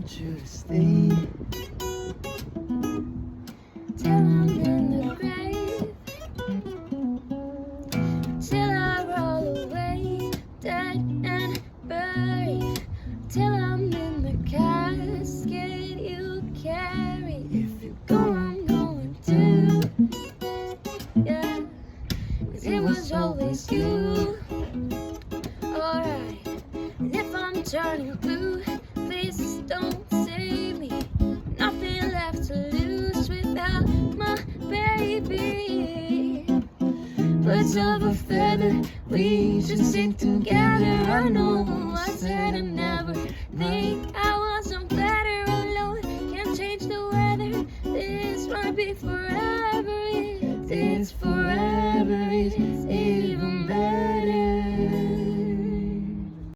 want you to stay. Till I'm in the grave, till I roll away, dead and buried, till I'm in the casket you carry. If you go, I'm going too, yeah, 'cause it was always you. Alright, and if I'm turning blue, please don't save me. Nothing left to lose without my baby. Birds of a feather, we should stick together. I know I said I never think I wasn't better alone. Can't change the weather, this might be forever.